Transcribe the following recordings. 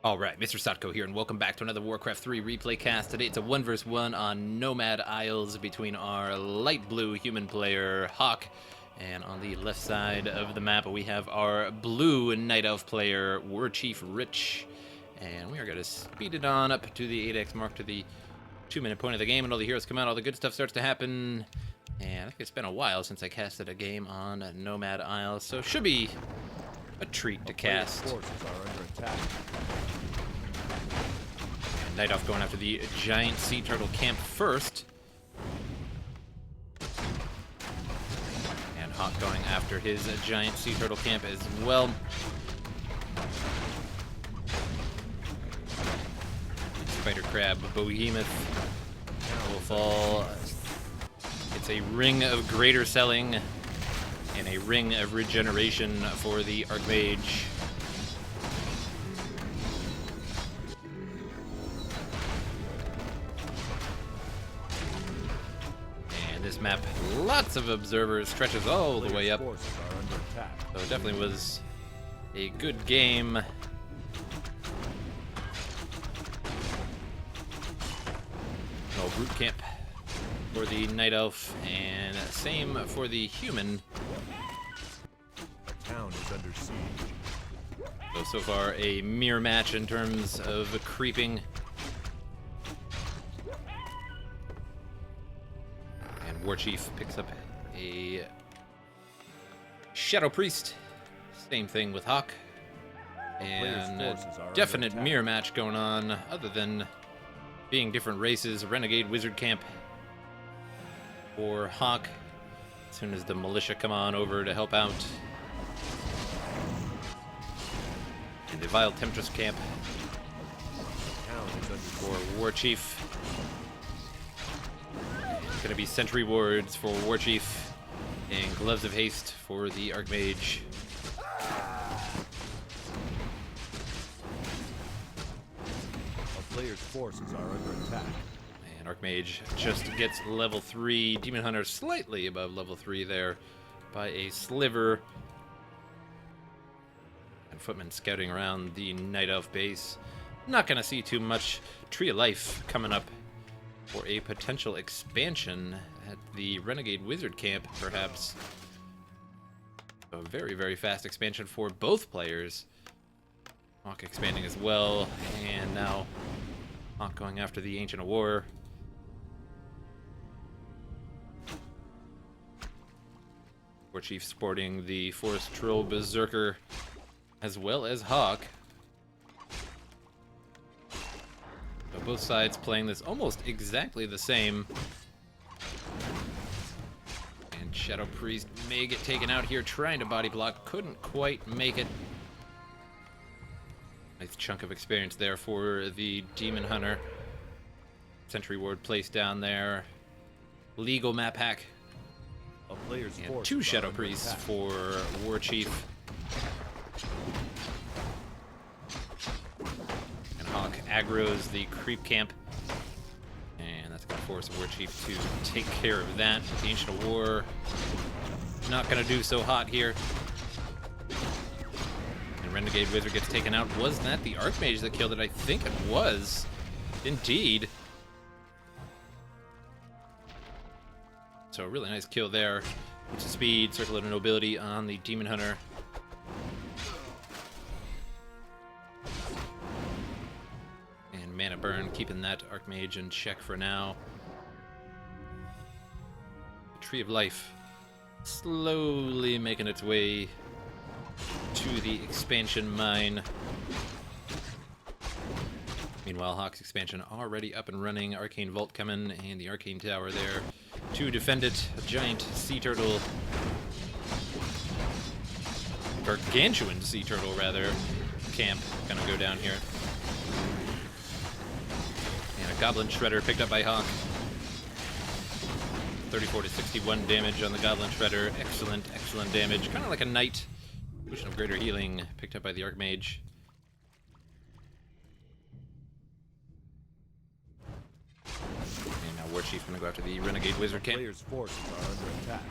Alright, MrSotko here, and welcome back to another Warcraft 3 replay cast. Today it's a 1 vs 1 on Nomad Isles between our light blue human player, Hawk, and on the left side of the map we have our blue Night Elf player, WarchiefRich. And we are going to speed it on up to the 8x mark, to the 2-minute point of the game, and all the heroes come out, all the good stuff starts to happen. And I think it's been a while since I casted a game on Nomad Isles, so it should be a treat to cast. Forces are under attack. And Night Elf going after the giant sea turtle camp first. And Hawk going after his giant sea turtle camp as well. Spider Crab Behemoth will fall. It's a ring of greater selling and a ring of regeneration for the Archmage. And this map, lots of observers, stretches all the way up. Forces are under attack. So it definitely was a good game. No brute camp for the Night Elf, and same for the human. The town is under siege. So far a mirror match in terms of creeping. And Warchief picks up a Shadow Priest. Same thing with Hawk. And a definite mirror match going on, other than being different races. Renegade Wizard Camp for Hawk. As soon as the militia come on over to help out. And the Vile Temptress Camp for Warchief. It's going to be Sentry Wards for Warchief and Gloves of Haste for the Archmage. A player's forces are under attack. And Archmage just gets level 3. Demon Hunter slightly above level 3 there by a sliver. And Footman scouting around the Night Elf base. Not going to see too much. Tree of Life coming up for a potential expansion at the Renegade Wizard Camp, perhaps. A very, very fast expansion for both players. Hawk expanding as well, and now Hawk going after the Ancient of War. Warchief sporting the Forest Troll Berserker, as well as Hawk. So both sides playing this almost exactly the same. And Shadow Priest may get taken out here trying to body block. Couldn't quite make it. Nice chunk of experience there for the Demon Hunter. Sentry Ward placed down there. Legal map hack. A player's And forces 2 are Shadow under Priests attack. for Warchief. And Hawk aggroes the creep camp. And that's going to force Warchief to take care of that. The Ancient of War not going to do so hot here. And Renegade Wizard gets taken out. Was that the Archmage that killed it? I think it was. Indeed. So a really nice kill there. It's a speed, Circle of Nobility on the Demon Hunter. And Mana Burn, keeping that Archmage in check for now. The Tree of Life slowly making its way to the expansion mine. Meanwhile, Hawk's expansion already up and running. Arcane Vault coming, and the Arcane Tower there to defend it. A giant sea turtle. Gargantuan sea turtle, rather. Camp gonna go down here. And a Goblin Shredder picked up by Hawk. 34 to 61 damage on the Goblin Shredder. Excellent, excellent damage. Kind of like a Knight. Potion of Greater Healing picked up by the Archmage. And now Warchief gonna go after the Renegade Wizard Camp. Player's forces are under attack.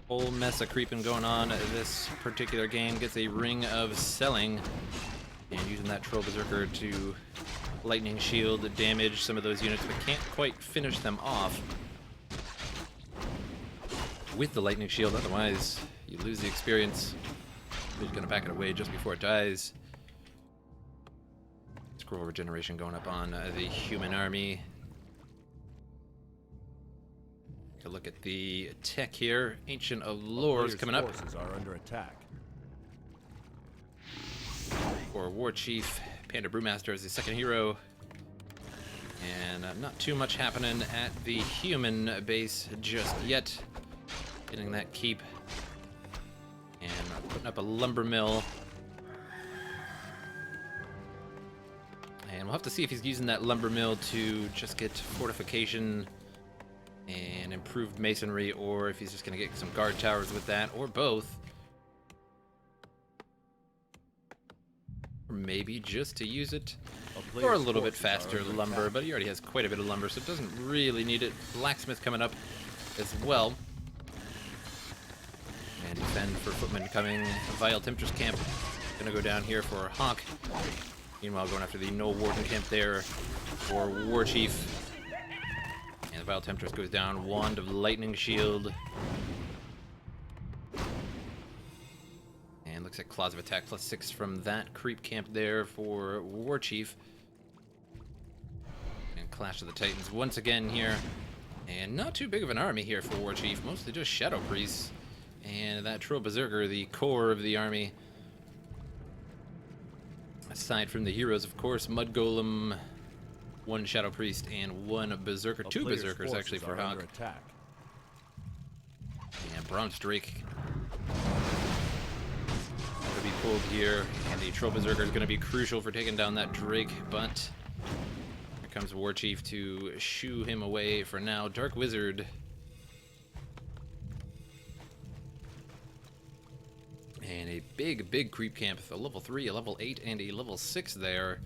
Whole mess of creeping going on. This particular game gets a ring of selling. And using that Troll Berserker to lightning shield damage some of those units, but can't quite finish them off with the lightning shield. Otherwise, you lose the experience. He's gonna back it away just before it dies. Scroll regeneration going up on the human army. Take a look at the tech here. Ancient Allures coming up. Forces are under attack. For War Chief, Panda Brewmaster is the second hero. And not too much happening at the human base just yet. Getting that keep. And putting up a lumber mill. And we'll have to see if he's using that lumber mill to just get fortification and improved masonry, or if he's just going to get some guard towers with that, or both. Or maybe just to use it for a little bit faster lumber, but he already has quite a bit of lumber, so it doesn't really need it. Blacksmith coming up as well. And defend for footmen coming. Vile Temptress camp gonna go down here for Hawk. Meanwhile, going after the No Warden camp there for War Chief. And the Vile Temptress goes down. Wand of Lightning Shield. And looks like Claws of Attack +6 from that creep camp there for War Chief. And Clash of the Titans once again here. And not too big of an army here for War Chief. Mostly just Shadow Priests. And that Troll Berserker, the core of the army. Aside from the heroes, of course, Mud Golem, one Shadow Priest, and one Berserker. Two Berserkers, actually, for Hawk. And Bronze Drake going to be pulled here. And the Troll Berserker is going to be crucial for taking down that Drake. But here comes War Chief to shoo him away for now. Dark Wizard. And a big creep camp, a level 3, a level 8, and a level 6 there.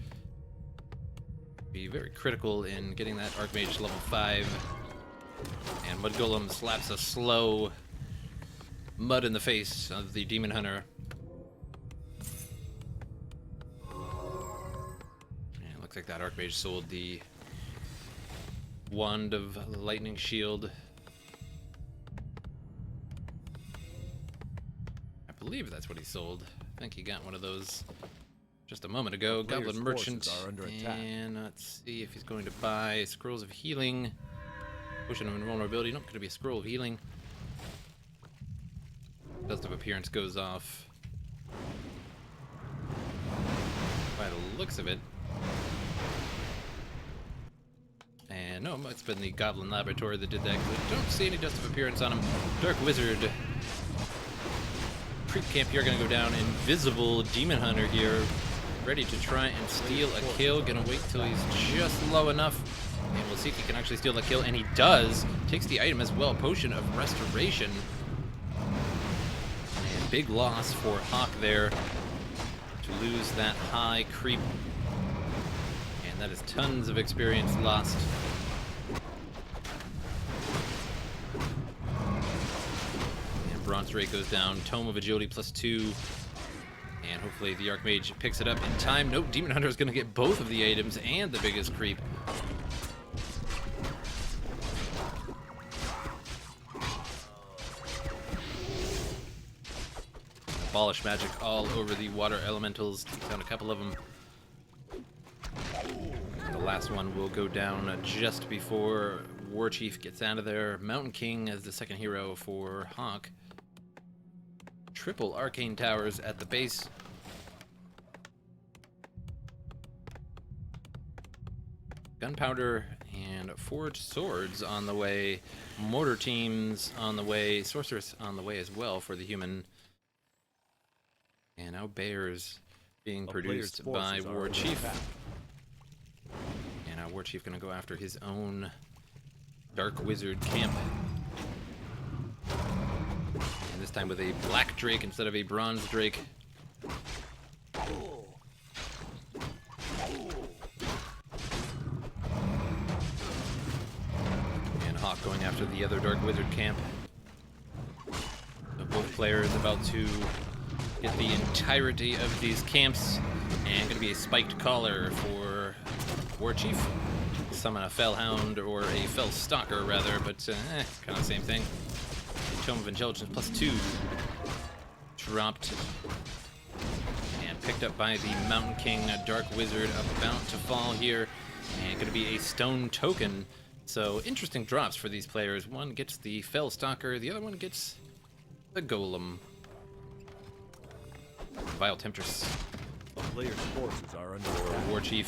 Be very critical in getting that Archmage level 5. And Mud Golem slaps a slow mud in the face of the Demon Hunter. And it looks like that Archmage sold the Wand of Lightning Shield. I believe that's what he sold. I think he got one of those just a moment ago. Goblin Merchant. And let's see if he's going to buy Scrolls of Healing. Potion of Invulnerability. Nope, going to be a Scroll of Healing. Dust of Appearance goes off. By the looks of it. And no, it's been the Goblin Laboratory that did that. Don't see any Dust of Appearance on him. Dark Wizard. Creep camp here, gonna go down. Invisible Demon Hunter here, ready to try and steal a kill. Gonna wait till he's just low enough, and we'll see if he can actually steal the kill. And he does. Takes the item as well. Potion of Restoration. And big loss for Hawk there to lose that high creep. And that is tons of experience lost. Bronze Drake goes down. Tome of Agility +2. And hopefully the Archmage picks it up in time. Nope, Demon Hunter is going to get both of the items and the biggest creep. Abolish magic all over the water elementals. Takes down a couple of them. And the last one will go down just before War Chief gets out of there. Mountain King as the second hero for Hawk. Triple arcane towers at the base. Gunpowder and forged swords on the way. Mortar teams on the way. Sorceress on the way as well for the human. And now bears being produced by War Chief. And now War Chief gonna go after his own Dark Wizard camp. And this time with a Black Drake instead of a Bronze Drake. And Hawk going after the other Dark Wizard camp. So both players about to get the entirety of these camps And gonna be a spiked collar for Warchief. Summon a Fellhound or a Fell Stalker rather, but kind of the same thing. Tome of Intelligence +2 dropped and picked up by the Mountain King Dark Wizard, about to fall here, and gonna be a stone token. So interesting drops for these players. One gets the Fell Stalker, the other one gets the Golem. Vile Temptress. A player's forces are under Warchief.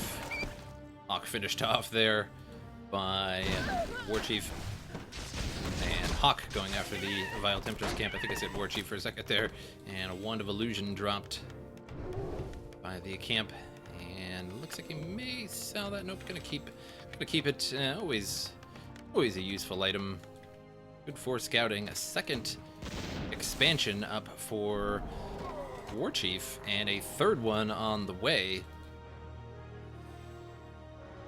Hawk finished off there by Warchief. And Hawk going after the Vile Temptress camp. I think I said Warchief for a second there. And a Wand of Illusion dropped by the camp. And looks like he may sell that. Nope, gonna keep it. Always a useful item. Good for scouting. A second expansion up for Warchief, and a third one on the way.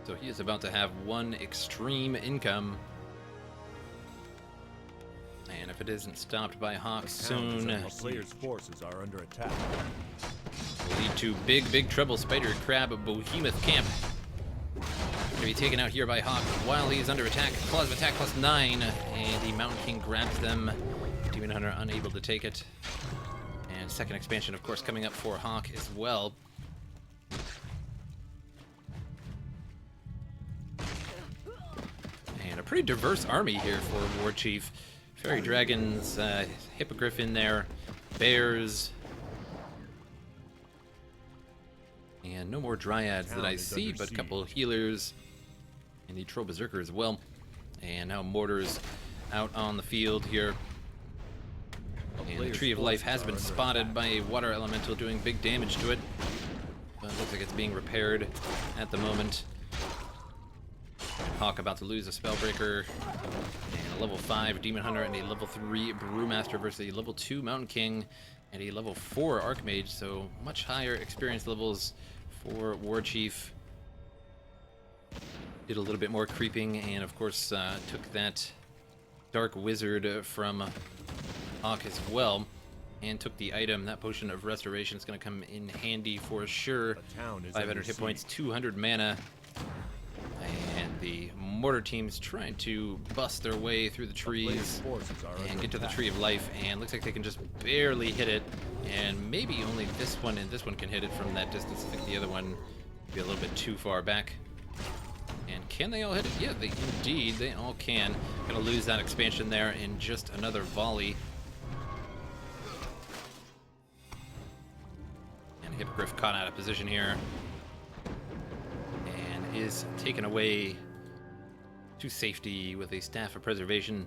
So he is about to have one extreme income. And if it isn't stopped by Hawk soon, a player's forces are under attack. will lead to big trouble. Spider Crab Behemoth camp gonna be taken out here by Hawk while he is under attack. Claws of attack +9, and the Mountain King grabs them. Demon Hunter unable to take it. And second expansion, of course, coming up for Hawk as well. And a pretty diverse army here for Warchief. Fairy Dragons, Hippogriff in there, Bears, and no more Dryads that I see, but a couple healers, and the Troll Berserker as well. And now Mortars out on the field here. And the Tree of Life has been spotted by a water elemental doing big damage to it. But it looks like it's being repaired at the moment. Hawk about to lose a Spellbreaker. And a level 5 Demon Hunter and a level 3 Brewmaster versus a level 2 Mountain King and a level 4 Archmage. So much higher experience levels for Warchief. Did a little bit more creeping and of course took that Dark Wizard from Hawk as well, and took the item. That Potion of Restoration is going to come in handy for sure. 500 hit points, 200 mana, and the Mortar team's trying to bust their way through the trees and get to the Tree of Life, and looks like they can just barely hit it, and maybe only this one and this one can hit it from that distance. I think the other one would be a little bit too far back. And can they all hit it? Yeah, indeed, they all can. Gonna lose that expansion there in just another volley. Hippogriff caught out of position here and is taken away to safety with a Staff of Preservation.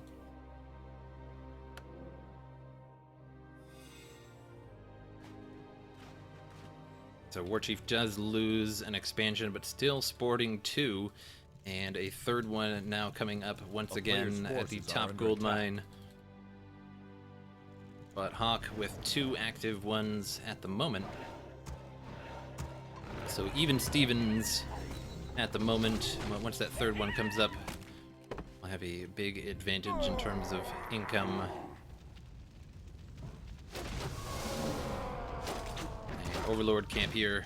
So Warchief does lose an expansion, but still sporting 2, and a third one now coming up once again at the top gold mine. But Hawk with 2 active ones at the moment. So even Stevens at the moment. Once that third one comes up, I'll have a big advantage in terms of income. And Overlord camp here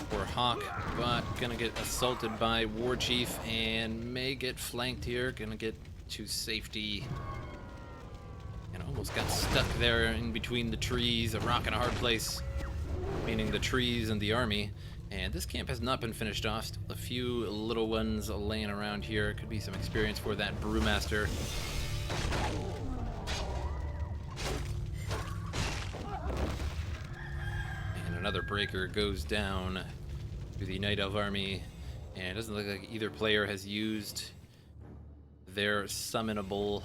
for Hawk, but gonna get assaulted by Warchief and may get flanked here. Gonna get to safety. And almost got stuck there in between the trees, a rock and a hard place, meaning the trees and the army. And this camp has not been finished off. Still a few little ones laying around here. Could be some experience for that Brewmaster. And another breaker goes down to the Night Elf army. And it doesn't look like either player has used their summonable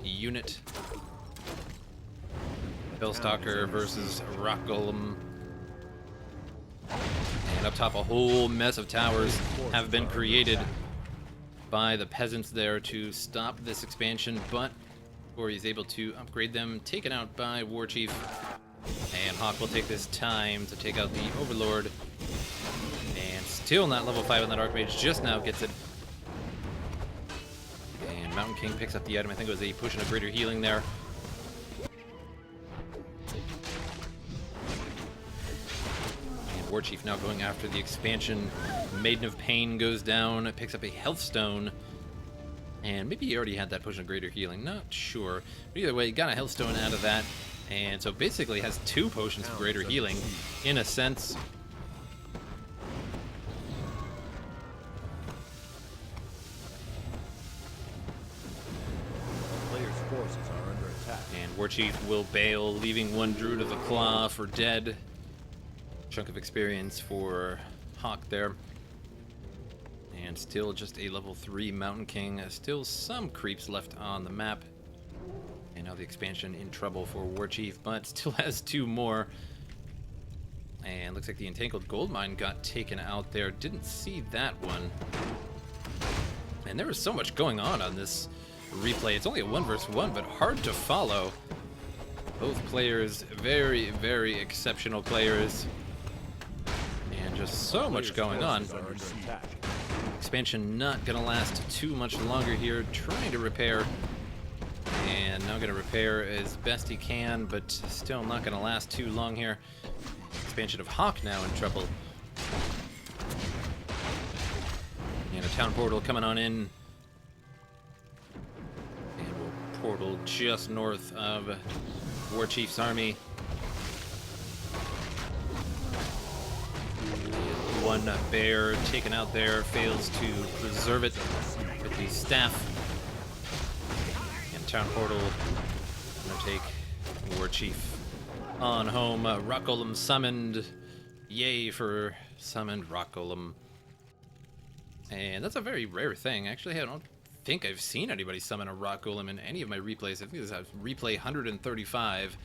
unit. Spellstalker versus Rock Golem. And up top, a whole mess of towers have been created by the peasants there to stop this expansion, but before he's able to upgrade them, taken out by Warchief. And Hawk will take this time to take out the Overlord. And still not level 5 on that Archmage, just now gets it. And Mountain King picks up the item. I think it was a Potion of Greater Healing there. Warchief now going after the expansion. Maiden of Pain goes down, picks up a Health Stone. And maybe he already had that potion of greater healing, not sure. But either way, he got a Health Stone out of that. And so basically has 2 potions of greater healing, in a sense. Players' forces are under attack. And Warchief will bail, leaving 1 Druid of the Claw for dead. Chunk of experience for Hawk there. And still just a level 3 Mountain King. Still some creeps left on the map. And now the expansion in trouble for Warchief, but still has 2 more. And looks like the Entangled Goldmine got taken out there. Didn't see that one. And there was so much going on this replay. It's only a 1 versus 1, but hard to follow. Both players, very, very exceptional players. And just so much going on. Expansion not gonna last too much longer here. Trying to repair. And now gonna repair as best he can, but still not gonna last too long here. Expansion of Hawk now in trouble. And a town portal coming on in. And we'll portal just north of Warchief's army. One bear taken out there, fails to preserve it with the staff. And town portal gonna take Warchief on home. Rock Golem summoned. Yay for summoned Rock Golem. And that's a very rare thing. Actually, I don't think I've seen anybody summon a Rock Golem in any of my replays. I think this is replay 135.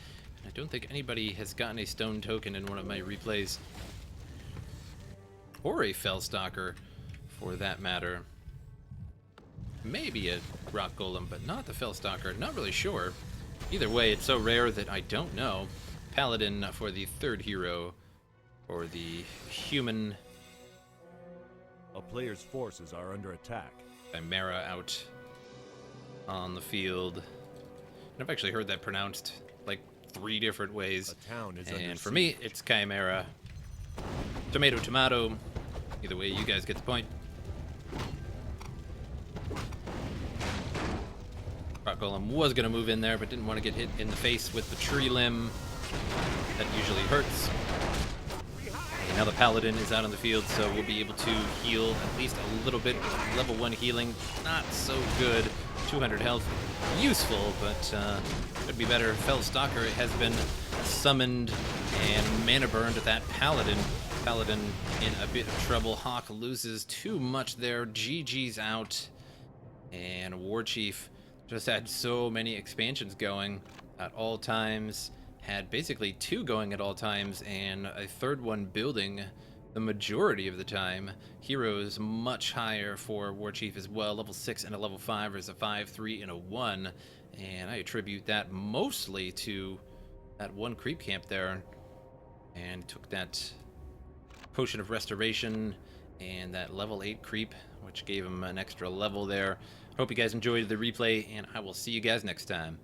I don't think anybody has gotten a stone token in one of my replays. Or a Fellstalker, for that matter. Maybe a Rock Golem, but not the Fellstalker. Not really sure. Either way, it's so rare that I don't know. Paladin for the 3rd hero, or the human. A player's forces are under attack. Chimera out on the field. And I've actually heard that pronounced like 3 different ways. A town is under And for siege. me, it's Chimera. Tomato, tomato. Either way, you guys get the point. Rock Golem was going to move in there, but didn't want to get hit in the face with the tree limb. That usually hurts. And now the Paladin is out on the field, so we'll be able to heal at least a little bit. Level 1 healing, not so good. 200 health, useful, but could be better. Fellstalker has been summoned and mana burned at that Paladin. Paladin in a bit of trouble. Hawk loses too much there. GG's out. And Warchief just had so many expansions going at all times. Had basically 2 going at all times and a 3rd one building the majority of the time. Heroes much higher for Warchief as well. Level 6 and a level 5 versus a 5, 3, and a 1. And I attribute that mostly to that 1 creep camp there. And took that Potion of Restoration and that level 8 creep, which gave him an extra level there. Hope you guys enjoyed the replay, and I will see you guys next time.